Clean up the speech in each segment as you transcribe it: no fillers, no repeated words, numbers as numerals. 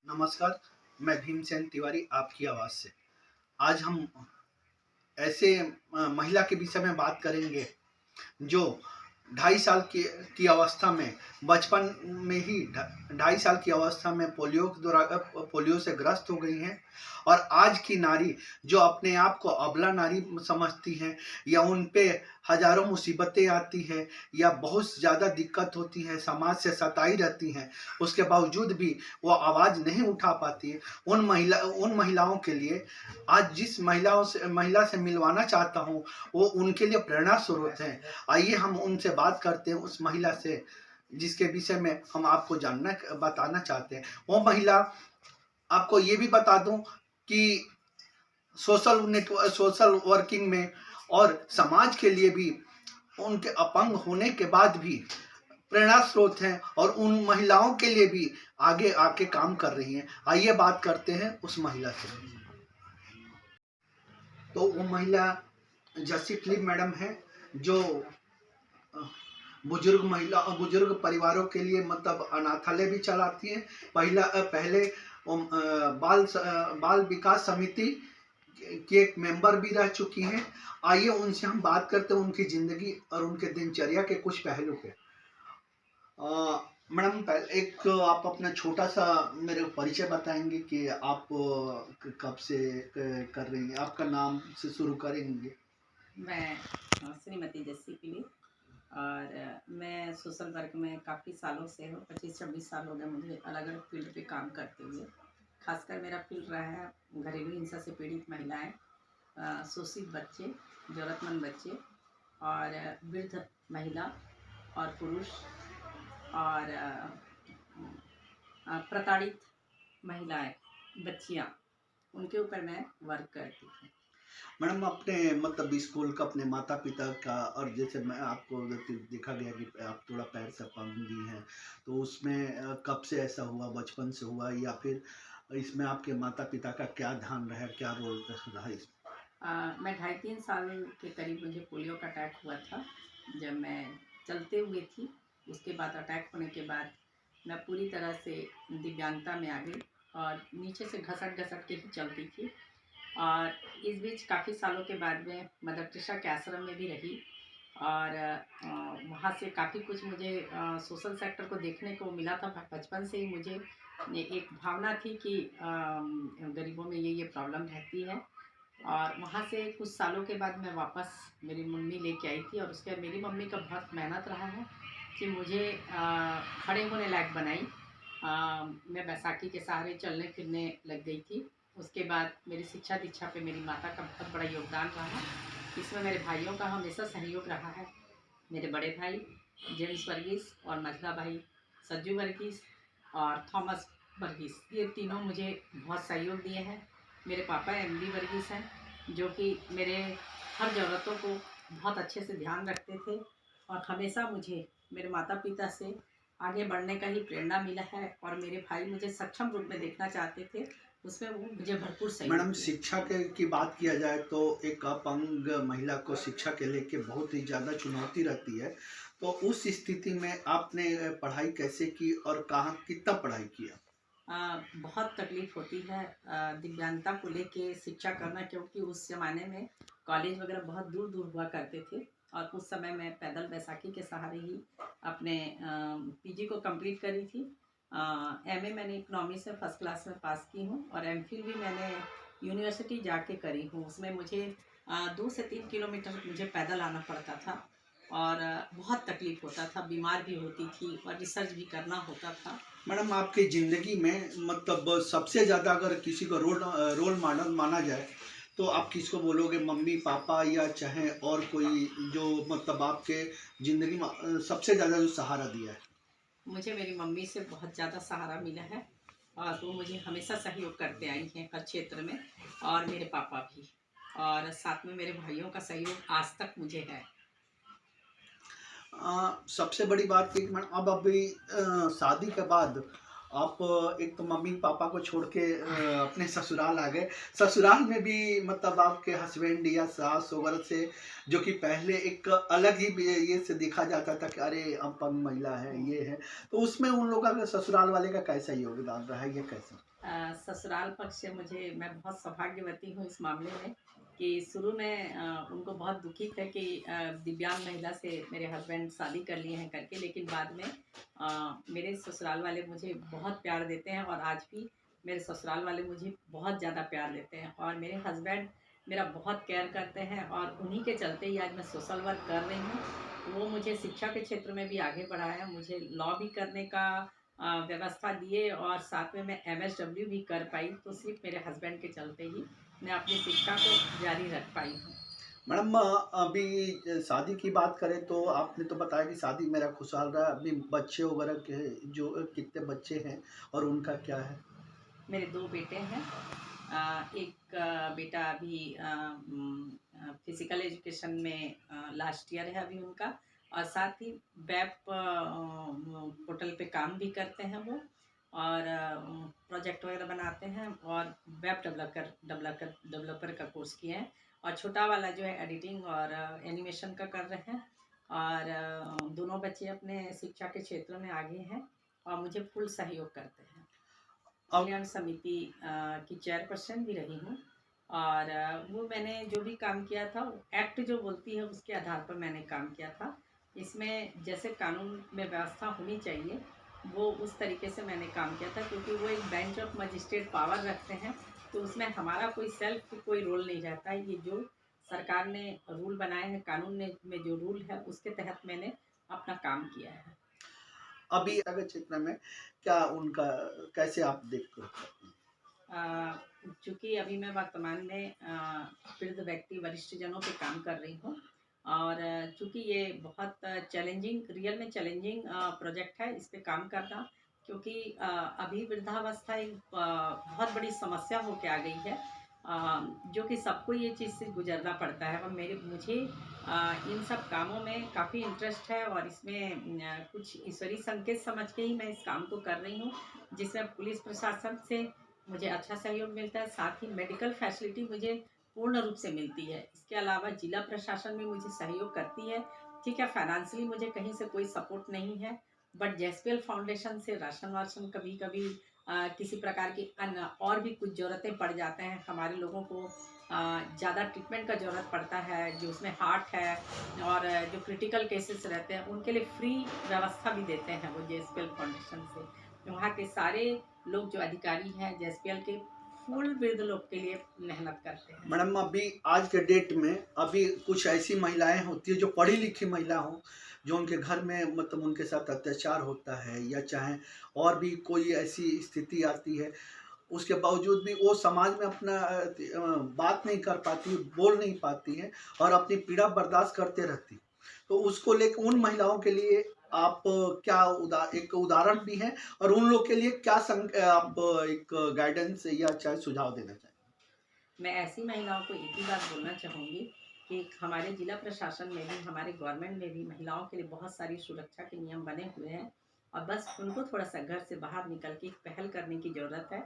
नमस्कार, मैं भीमसेन तिवारी आपकी आवाज़ से। आज हम ऐसे महिला के विषय में बात करेंगे जो 2.5 साल की अवस्था में बचपन में ही 2.5 साल की अवस्था में पोलियो से ग्रस्त हो गई हैं और आज की नारी जो अपने आप को अबला नारी समझती हैं या उन पे हज़ारों मुसीबतें आती हैं या बहुत ज़्यादा दिक्कत होती है, समाज से सताई रहती हैं, उसके बावजूद भी वो आवाज़ नहीं उठा पाती है। उन महिलाओं के लिए आज जिस महिला से मिलवाना चाहता हूँ, वो उनके लिए प्रेरणा स्रोत हैं। आइए हम उनसे बात करते हैं, उस महिला से जिसके विषय में हम आपको बताना चाहते हैं। वो महिला, आपको ये भी बता दूं कि सोशल वर्किंग में और समाज के लिए भी उनके अपंग होने के बाद भी प्रेरणा स्रोत हैं और उन महिलाओं के लिए भी आगे आके काम कर रही हैं। आइए बात करते हैं उस महिला से। तो वो महिला जस्सी फिलिप मैडम है जो बुजुर्ग परिवारों के लिए मतलब अनाथालय भी चलाती हैं। पहले बाल विकास समिति की एक मेंबर भी रह चुकी हैं। आइए उनसे हम बात करते हैं उनकी जिंदगी और उनके दिनचर्या के कुछ पहलू पे। मैडम, एक आप अपना छोटा सा मेरे को परिचय बताएंगे कि आप कब से कर रही हैं, आपका नाम से शुरू करेंगे। मैं श्रीमती जस्सी फिलिप और मैं सोशल वर्क में काफ़ी सालों से हूँ। 25-26 साल हो गए मुझे अलग अलग फील्ड पे काम करते हुए। खासकर मेरा फील्ड रहा है घरेलू हिंसा से पीड़ित महिलाएं, शोषित बच्चे, ज़रूरतमंद बच्चे और वृद्ध महिला और पुरुष और प्रताड़ित महिलाएं, बच्चियाँ, उनके ऊपर मैं वर्क करती हूँ। मैडम, अपने मतलब स्कूल का अपने माता पिता का, और जैसे मैं आपको देखा गया कि आप थोड़ा पैर से अपंग भी हैं, तो उसमें कब से ऐसा हुआ, बचपन से हुआ या फिर इसमें आपके माता पिता का क्या ध्यान रहा, क्या रोल रहा इसमें? मैं 2.5-3 साल के करीब मुझे पोलियो का अटैक हुआ था जब मैं चलते हुए थी। उसके बाद अटैक होने के बाद मैं पूरी तरह से दिव्यांगता में आ गई और नीचे से घसट घसट के ही चलती थी। और इस बीच काफ़ी सालों के बाद में मदर टेरेसा के आश्रम में भी रही और वहाँ से काफ़ी कुछ मुझे सोशल सेक्टर को देखने को मिला था। बचपन से ही मुझे एक भावना थी कि गरीबों में ये प्रॉब्लम रहती है। और वहाँ से कुछ सालों के बाद मैं वापस मेरी मम्मी लेके आई थी और उसके बाद मेरी मम्मी का बहुत मेहनत रहा है कि मुझे खड़े होने लायक बनाई। मैं बैसाखी के सहारे चलने फिरने लग गई थी। उसके बाद मेरी शिक्षा दीक्षा पे मेरी माता का बहुत बड़ा योगदान रहा। इसमें मेरे भाइयों का हमेशा सहयोग रहा है। मेरे बड़े भाई जेम्स वर्गीस और मझला भाई सज्जू वर्गीस और थॉमस वर्गीस, ये तीनों मुझे बहुत सहयोग दिए हैं। मेरे पापा एमडी वर्गीस हैं जो कि मेरे हर ज़रूरतों को बहुत अच्छे से ध्यान रखते थे और हमेशा मुझे मेरे माता पिता से आगे बढ़ने का ही प्रेरणा मिला है। और मेरे भाई मुझे सक्षम रूप में देखना चाहते थे, उसमें वो मुझे भरपूर सहयोग। मैडम, शिक्षा की बात किया जाए तो एक अपंग महिला को शिक्षा के लेके बहुत ही ज़्यादा चुनौती रहती है। तो उस स्थिति में आपने पढ़ाई कैसे की और कहाँ कितना पढ़ाई किया? बहुत तकलीफ होती है दिव्यांगता को लेके शिक्षा करना, क्योंकि उस ज़माने में कॉलेज वगैरह बहुत दूर दूर हुआ करते थे और उस समय मैं पैदल बैसाखी के सहारे ही अपने पीजी को कंप्लीट करी थी। एमए मैंने इकोनॉमी से फर्स्ट क्लास में पास की हूँ और एमफिल भी मैंने यूनिवर्सिटी जाके करी हूँ। उसमें मुझे 2 से 3 किलोमीटर मुझे पैदल आना पड़ता था और बहुत तकलीफ होता था, बीमार भी होती थी और रिसर्च भी करना होता था। मैडम, आपकी ज़िंदगी में मतलब सबसे ज़्यादा अगर किसी को रोल मॉडल माना जाए तो आप किसको बोलोगे, मम्मी पापा या चाहे और कोई जो मतलब आपके ज़िंदगी में सबसे ज़्यादा जो सहारा दिया है? मुझे मेरी मम्मी से बहुत ज़्यादा सहारा मिला है और वो मुझे हमेशा सहयोग करते आई हैं हर क्षेत्र में, और मेरे पापा भी, और साथ में मेरे भाइयों का सहयोग आज तक मुझे है। सबसे बड़ी बात ये कि मैडम, अब अभी शादी के बाद आप एक तो मम्मी पापा को छोड़ के अपने ससुराल आ गए। ससुराल में भी मतलब आपके हस्बैंड या सास वगैरह से, जो कि पहले एक अलग ही ये से देखा जाता था कि अरे अपंग महिला है, ये है, तो उसमें उन लोगों का ससुराल वाले का कैसा योगदान रहा है, ये कैसा? ससुराल पक्ष से मैं बहुत सौभाग्यवती हूँ इस मामले में कि शुरू में उनको बहुत दुखी थे कि दिव्यांग महिला से मेरे हस्बैंड शादी कर लिए हैं करके, लेकिन बाद में मेरे ससुराल वाले मुझे बहुत प्यार देते हैं और आज भी मेरे ससुराल वाले मुझे बहुत ज़्यादा प्यार देते हैं और मेरे हस्बैंड मेरा बहुत केयर करते हैं और उन्हीं के चलते ही आज मैं सोशल वर्क कर रही हूँ। वो मुझे शिक्षा के क्षेत्र में भी आगे बढ़ाया, मुझे लॉ भी करने का व्यवस्था दिए और साथ में मैं MSW भी कर पाई, तो सिर्फ मेरे हस्बैंड के चलते ही मैं अपनी शिक्षा को जारी रख पाई हूँ। मैडम अभी शादी की बात करें तो आपने तो बताया कि शादी मेरा खुशहाल रहा। अभी बच्चे वगैरह के जो कितने बच्चे हैं और उनका क्या है? मेरे 2 बेटे हैं। एक बेटा अभी फिजिकल एजुकेशन में लास्ट ईयर है अभी उनका, और साथ ही वेब पोर्टल पे काम भी करते हैं वो, और प्रोजेक्ट वगैरह बनाते हैं और वेब डेवलपर का कोर्स किए हैं। और छोटा वाला जो है एडिटिंग और एनिमेशन का कर रहे हैं। और दोनों बच्चे अपने शिक्षा के क्षेत्र में आगे हैं और मुझे फुल सहयोग करते हैं। अब कल्याण समिति की चेयरपर्सन भी रही हूँ और वो मैंने जो भी काम किया था, एक्ट जो बोलती है उसके आधार पर मैंने काम किया था। इसमें जैसे कानून में व्यवस्था होनी चाहिए वो उस तरीके से मैंने काम किया था, क्योंकि वो एक बेंच ऑफ मजिस्ट्रेट पावर रखते हैं, तो उसमें हमारा कोई सेल्फ कोई रोल नहीं रहता है। ये जो सरकार ने रूल बनाए हैं, कानून में जो रूल है उसके तहत मैंने अपना काम किया है। अभी अगर क्षेत्र में क्या उनका कैसे आप देखते हो? चूँकि अभी मैं वर्तमान में वृद्ध व्यक्ति वरिष्ठ जनों पे काम कर रही हूँ और चूँकि ये बहुत रियल में चैलेंजिंग प्रोजेक्ट है इस पे काम करना, क्योंकि अभी वृद्धावस्था एक बहुत बड़ी समस्या होके आ गई है, जो कि सबको ये चीज़ से गुजरना पड़ता है। और मुझे इन सब कामों में काफ़ी इंटरेस्ट है और इसमें कुछ ईश्वरीय संकेत समझ के ही मैं इस काम को कर रही हूँ, जिसमें पुलिस प्रशासन से मुझे अच्छा सहयोग मिलता है, साथ ही मेडिकल फैसिलिटी मुझे पूर्ण रूप से मिलती है। इसके अलावा जिला प्रशासन भी मुझे सहयोग करती है। ठीक है, फाइनेंशियली मुझे कहीं से कोई सपोर्ट नहीं है, बट जेएसपीएल फाउंडेशन से राशन वाशन कभी कभी किसी प्रकार की अन्य और भी कुछ ज़रूरतें पड़ जाते हैं। हमारे लोगों को ज़्यादा ट्रीटमेंट का ज़रूरत पड़ता है, जो उसमें हार्ट है और जो क्रिटिकल केसेस रहते हैं उनके लिए फ्री व्यवस्था भी देते हैं वो जेएसपीएल फाउंडेशन से। वहाँ के सारे लोग जो अधिकारी हैं जेएसपीएल के, फुल वृद्ध लोग के लिए मेहनत करते हैं। मैडम अभी आज के डेट में अभी कुछ ऐसी महिलाएं होती है जो पढ़ी लिखी महिला हो, जो उनके घर में मतलब उनके साथ अत्याचार होता है या चाहे और भी कोई ऐसी स्थिति आती है, उसके बावजूद भी वो समाज में अपना बात नहीं कर पाती, बोल नहीं पाती हैं और अपनी पीड़ा बर्दाश्त करते रहती। तो उसको लेकर उन महिलाओं के लिए आप क्या एक उदाहरण भी हैं और उन लोग के लिए क्या आप एक गाइडेंस या चाहे सुझाव देना चाहें? मैं ऐसी महिलाओं को एक ही बात बोलना चाहूँगी कि हमारे जिला प्रशासन में भी, हमारे गवर्नमेंट में भी महिलाओं के लिए बहुत सारी सुरक्षा के नियम बने हुए हैं और बस उनको थोड़ा सा घर से बाहर निकल के एक पहल करने की ज़रूरत है।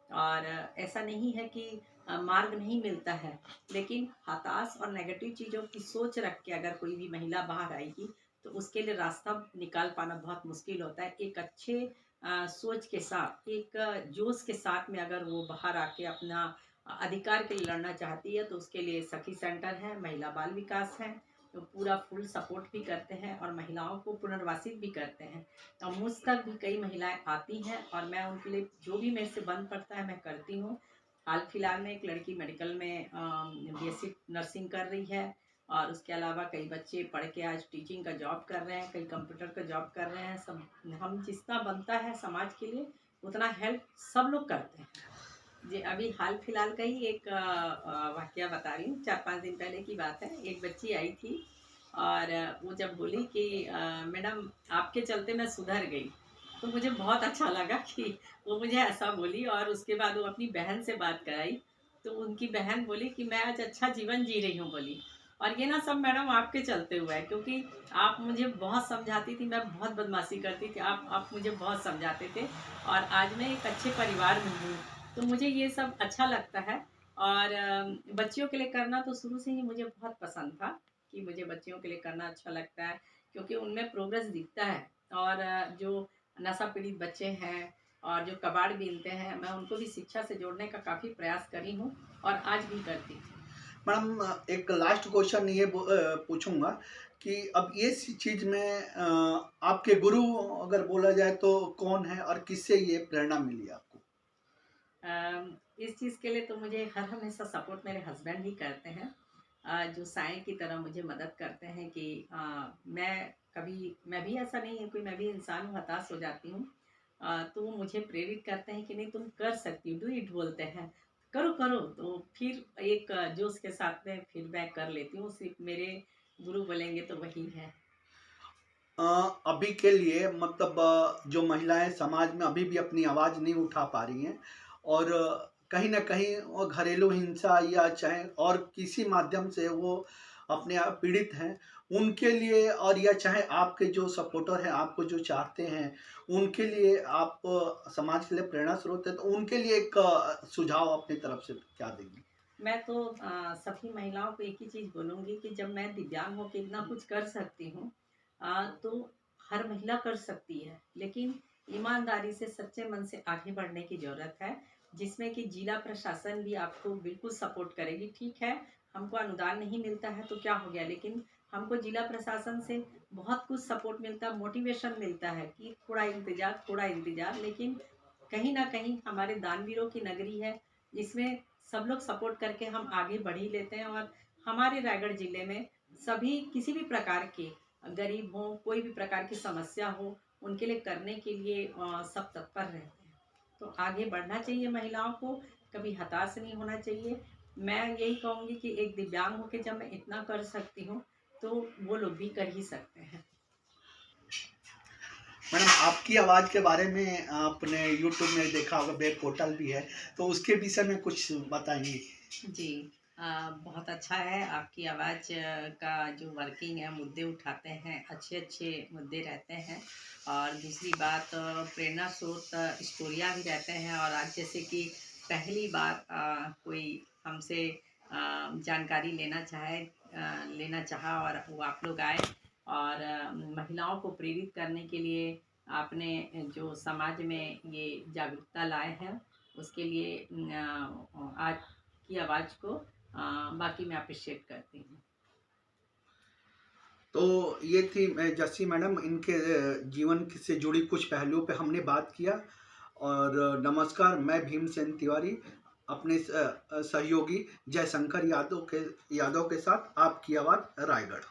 और ऐसा नहीं है कि मार्ग नहीं मिलता है, लेकिन हताश और नेगेटिव चीज़ों की सोच रख के अगर कोई भी महिला बाहर आएगी तो उसके लिए रास्ता निकाल पाना बहुत मुश्किल होता है। एक अच्छे सोच के साथ, एक जोश के साथ में अगर वो बाहर आके अपना अधिकार के लिए लड़ना चाहती है तो उसके लिए सखी सेंटर है, महिला बाल विकास है, तो पूरा फुल सपोर्ट भी करते हैं और महिलाओं को पुनर्वासित भी करते हैं। तो मुझ तक भी कई महिलाएं आती हैं और मैं उनके लिए जो भी मेरे से बन पड़ता है मैं करती हूँ। हाल फिलहाल में एक लड़की मेडिकल में बीएससी नर्सिंग कर रही है और उसके अलावा कई बच्चे पढ़ के आज टीचिंग का जॉब कर रहे हैं, कई कंप्यूटर का जॉब कर रहे हैं। सब हम जितना बनता है समाज के लिए उतना हेल्प सब लोग करते हैं। जी, अभी हाल फिलहाल का ही एक वाकया बता रही हूँ। 4-5 दिन पहले की बात है। एक बच्ची आई थी और वो जब बोली कि मैडम आपके चलते मैं सुधर गई, तो मुझे बहुत अच्छा लगा कि वो मुझे ऐसा बोली। और उसके बाद वो अपनी बहन से बात कराई, तो उनकी बहन बोली कि मैं आज अच्छा जीवन जी रही हूँ बोली। और ये ना सब मैडम आपके चलते हुआ है, क्योंकि आप मुझे बहुत समझाती थी, मैं बहुत बदमाशी करती थी, आप मुझे बहुत समझाते थे और आज मैं एक अच्छे परिवार में हूँ। तो मुझे ये सब अच्छा लगता है और बच्चियों के लिए करना तो शुरू से ही मुझे बहुत पसंद था कि मुझे बच्चियों के लिए करना अच्छा लगता है, क्योंकि उनमें प्रोग्रेस दिखता है। और जो नशा पीड़ित बच्चे हैं और जो कबाड़ बीनते हैं, मैं उनको भी शिक्षा से जोड़ने का काफ़ी प्रयास करी हूँ और आज भी करती हूँ। मैडम, एक लास्ट क्वेश्चन ये पूछूंगा कि अब ये चीज़ में आपके गुरु अगर बोला जाए तो कौन है और किससे ये प्रेरणा मिली आपको? इस चीज़ के लिए तो मुझे हर हमेशा सपोर्ट मेरे हस्बैंड ही करते हैं, जो साईं की तरह मुझे मदद करते हैं कि मैं भी ऐसा नहीं है कोई, मैं भी इंसान हूँ, हताश हो जाती हूँ। तो वो मुझे प्रेरित करते हैं कि नहीं तुम कर सकती हो, डू इट बोलते हैं, करो करो। तो फिर एक जोश के साथ में फिर मैं कर लेती हूँ, सिर्फ मेरे गुरु बोलेंगे तो वही है। अ, अभी के लिए मतलब जो महिलाएं समाज में अभी भी अपनी आवाज़ नहीं उठा पा रही हैं और कहीं न कहीं वो घरेलू हिंसा या चाहे और किसी माध्यम से वो अपने आप पीड़ित हैं, उनके लिए और या चाहे आपके जो सपोर्टर हैं, आपको जो चाहते हैं, उनके लिए आप समाज के लिए प्रेरणा स्रोत हैं, तो उनके लिए एक सुझाव अपनी तरफ से क्या देंगी? मैं तो सभी महिलाओं को एक ही चीज़ बोलूँगी कि जब मैं दिव्यांग होकर इतना कुछ कर सकती हूँ, तो हर महिला कर सकती है, लेकिन ईमानदारी से सच्चे मन से आगे बढ़ने की ज़रूरत है, जिसमें कि जिला प्रशासन भी आपको बिल्कुल सपोर्ट करेगी। ठीक है, हमको अनुदान नहीं मिलता है तो क्या हो गया, लेकिन हमको जिला प्रशासन से बहुत कुछ सपोर्ट मिलता है, मोटिवेशन मिलता है कि थोड़ा इंतजार, लेकिन कहीं न कहीं हमारे दानवीरों की नगरी है, इसमें सब लोग सपोर्ट करके हम आगे बढ़ ही लेते हैं। और हमारे रायगढ़ ज़िले में सभी किसी भी प्रकार के गरीब हों, कोई भी प्रकार की समस्या हो, उनके लिए करने के लिए सब तत्पर रहते हैं। तो आगे बढ़ना चाहिए महिलाओं को, कभी हताश नहीं होना चाहिए। मैं यही कहूँगी कि एक दिव्यांग होके जब मैं इतना कर सकती हूँ, तो वो लोग भी कर ही सकते हैं। मैडम, आपकी आवाज़ के बारे में आपने यूट्यूब में देखा होगा, वेब पोर्टल भी है, तो उसके विषय में कुछ बताएँगी? जी। बहुत अच्छा है आपकी आवाज़ का जो वर्किंग है, मुद्दे उठाते हैं, अच्छे-अच्छे मुद्दे रहते हैं। और दूसरी बात, प्रेरणा स्रोत स्टोरियाँ भी रहते हैं। और आज जैसे कि पहली बार कोई हमसे जानकारी लेना चाहा और वो आप लोग आए और महिलाओं को प्रेरित करने के लिए आपने जो समाज में ये जागरूकता लाए हैं, उसके लिए आज की आवाज़ को बाकी मैं अप्रिशिएट करती हूँ। तो ये थी जस्सी मैडम, इनके जीवन से जुड़ी कुछ पहलुओं पे हमने बात किया। और नमस्कार, मैं भीमसेन तिवारी अपने सहयोगी जयशंकर यादव के साथ आपकी आवाज़ रायगढ़।